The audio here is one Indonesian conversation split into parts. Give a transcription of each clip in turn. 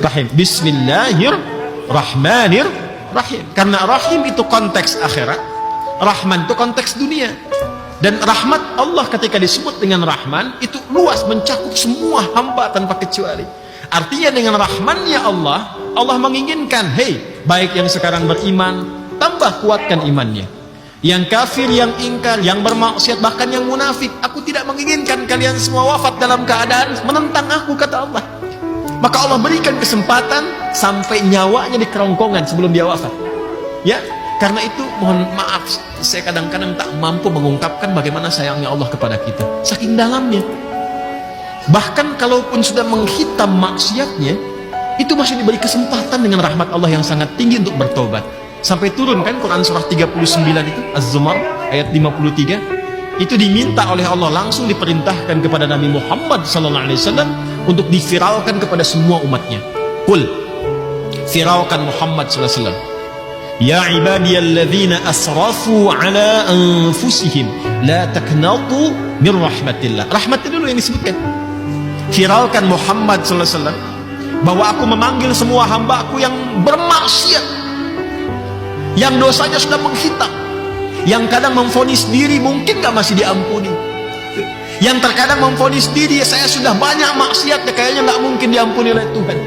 Rahim. Bismillahirrahmanirrahim. Karena rahim itu konteks akhirat, rahman itu konteks dunia. Dan rahmat Allah ketika disebut dengan rahman itu luas, mencakup semua hamba tanpa kecuali. Artinya dengan rahmannya Allah, Allah menginginkan, hei, baik yang sekarang beriman, tambah kuatkan imannya. Yang kafir, yang ingkar, yang bermaksiat, bahkan yang munafik, aku tidak menginginkan kalian semua wafat dalam keadaan menentang aku, kata Allah. Maka Allah berikan kesempatan sampai nyawanya di kerongkongan sebelum dia wafat. Ya, karena itu mohon maaf, saya kadang-kadang tak mampu mengungkapkan bagaimana sayangnya Allah kepada kita, saking dalamnya. Bahkan kalaupun sudah menghitam maksiatnya, itu masih diberi kesempatan dengan rahmat Allah yang sangat tinggi untuk bertobat. Sampai turun kan Quran surah 39 itu, Az-Zumar ayat 53, itu diminta oleh Allah, langsung diperintahkan kepada Nabi Muhammad SAW untuk diviralkan kepada semua umatnya. Qul, viralkan Muhammad SAW. Ya ibadiyalladzina asrafu ala anfusihim la taqnatu min rahmatillah. Rahmat itu dulu yang disebutkan. Viralkan Muhammad SAW bahwa aku memanggil semua hamba-Aku yang bermaksiat, yang dosanya sudah menghitam, yang kadang memvonis diri mungkin gak masih diampuni, yang terkadang memvonis diri saya sudah banyak maksiat, kayaknya gak mungkin diampuni oleh Tuhan.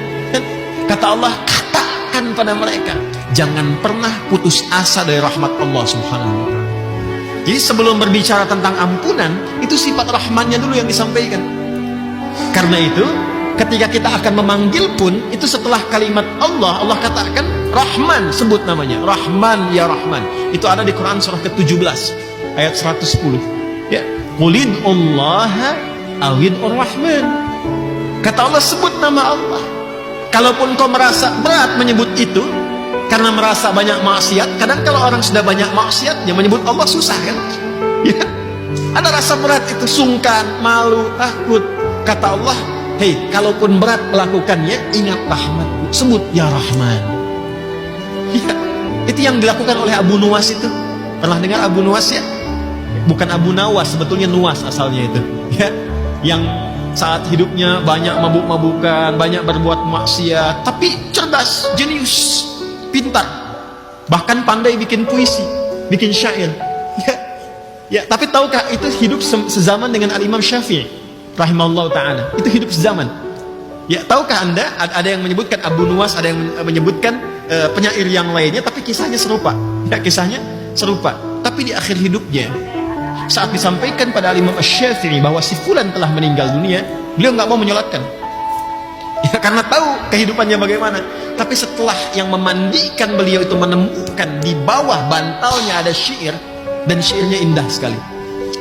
Kata Allah, katakan pada mereka, jangan pernah putus asa dari rahmat Allah Subhanahu wa ta'ala. Jadi sebelum berbicara tentang ampunan, itu sifat rahmannya dulu yang disampaikan. Karena itu ketika kita akan memanggil pun, itu setelah kalimat Allah, Allah katakan Rahman, sebut namanya Rahman, ya Rahman. Itu ada di Quran surah ke-17 ayat 110. Ya, Qulid'ullaha awid'ur Rahman. Kata Allah, sebut nama Allah. Kalaupun kau merasa berat menyebut itu karena merasa banyak maksiat, kadang kalau orang sudah banyak maksiat, dia menyebut Allah susah kan? Ya, ada rasa berat itu, sungkan, malu, takut. Kata Allah, hei, kalaupun berat melakukannya, ingat rahmatku, sebut ya Rahman. Ya, itu yang dilakukan oleh Abu Nuwas itu. Pernah dengar Abu Nuwas ya? Bukan Abu Nawas, sebetulnya Nuwas asalnya itu. Ya, yang saat hidupnya banyak mabuk-mabukan, banyak berbuat maksiat, tapi cerdas, jenius, pintar, bahkan pandai bikin puisi, bikin syair. Ya, ya, tapi tahukah itu hidup sezaman dengan Al-Imam Syafi'i rahimahullah ta'ala, itu hidup sezaman. Ya, tahukah anda, ada yang menyebutkan Abu Nuwas, ada yang menyebutkan penyair yang lainnya, tapi kisahnya serupa. Ya, kisahnya serupa. Tapi di akhir hidupnya, saat disampaikan pada Imam Syafi'i bahwa si fulan telah meninggal dunia, beliau nggak mau menyolatkan. Ya, karena tahu kehidupannya bagaimana. Tapi setelah yang memandikan beliau itu menemukan di bawah bantalnya ada syair, dan syairnya indah sekali.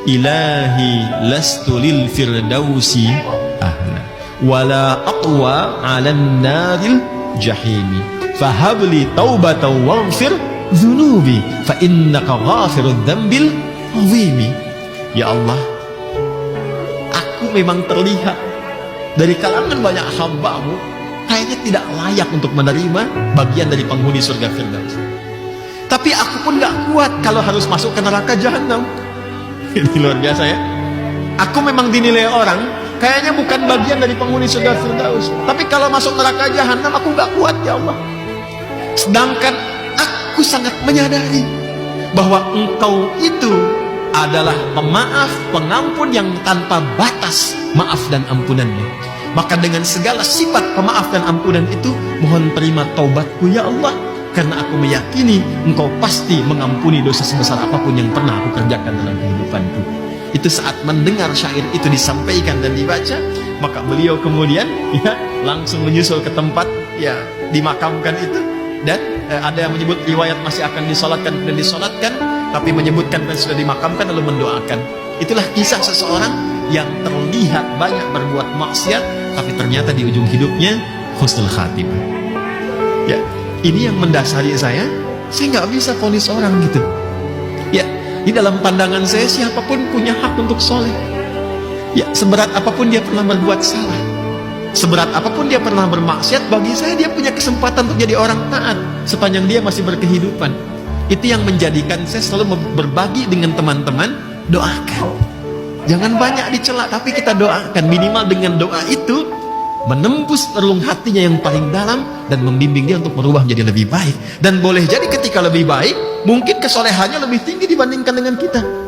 Ilahi lastu lil firdausi ahla wala aqwa 'alan naril jahimi fahabli taubatan waghfir dzunubi fa innaka ghafirudz dzambil azimi. Ya Allah, aku memang terlihat dari kalangan banyak hamba-Mu kayaknya tidak layak untuk menerima bagian dari penghuni surga Firdaus, tapi aku pun gak kuat kalau harus masuk ke neraka jahanam. Ini luar biasa ya. Aku memang dinilai orang kayaknya bukan bagian dari penghuni surga Firdaus, tapi kalau masuk neraka jahanam aku gak kuat ya Allah. Sedangkan aku sangat menyadari bahwa Engkau itu adalah pemaaf, pengampun yang tanpa batas maaf dan ampunannya. Maka dengan segala sifat pemaaf dan ampunan itu, mohon terima taubatku ya Allah, karena aku meyakini Engkau pasti mengampuni dosa sebesar apapun yang pernah aku kerjakan dalam kehidupanku. Itu saat mendengar syair itu disampaikan dan dibaca, maka beliau kemudian ya langsung menyusul ke tempat ya dimakamkan itu. Dan ada yang menyebut riwayat masih akan disolatkan dan disolatkan, tapi menyebutkan dan sudah dimakamkan lalu mendoakan. Itulah kisah seseorang yang terlihat banyak berbuat maksiat, tapi ternyata di ujung hidupnya husnul khatimah. Ya, ini yang mendasari saya nggak bisa vonis orang gitu. Ya, di dalam pandangan saya siapapun punya hak untuk soleh. Ya, seberat apapun dia pernah berbuat salah, seberat apapun dia pernah bermaksiat, bagi saya dia punya kesempatan untuk jadi orang taat sepanjang dia masih berkehidupan. Itu yang menjadikan saya selalu berbagi dengan teman-teman, doakan. Jangan banyak dicela, tapi kita doakan. Minimal dengan doa itu menembus relung hatinya yang paling dalam dan membimbing dia untuk merubah menjadi lebih baik. Dan boleh jadi ketika lebih baik, mungkin kesolehannya lebih tinggi dibandingkan dengan kita.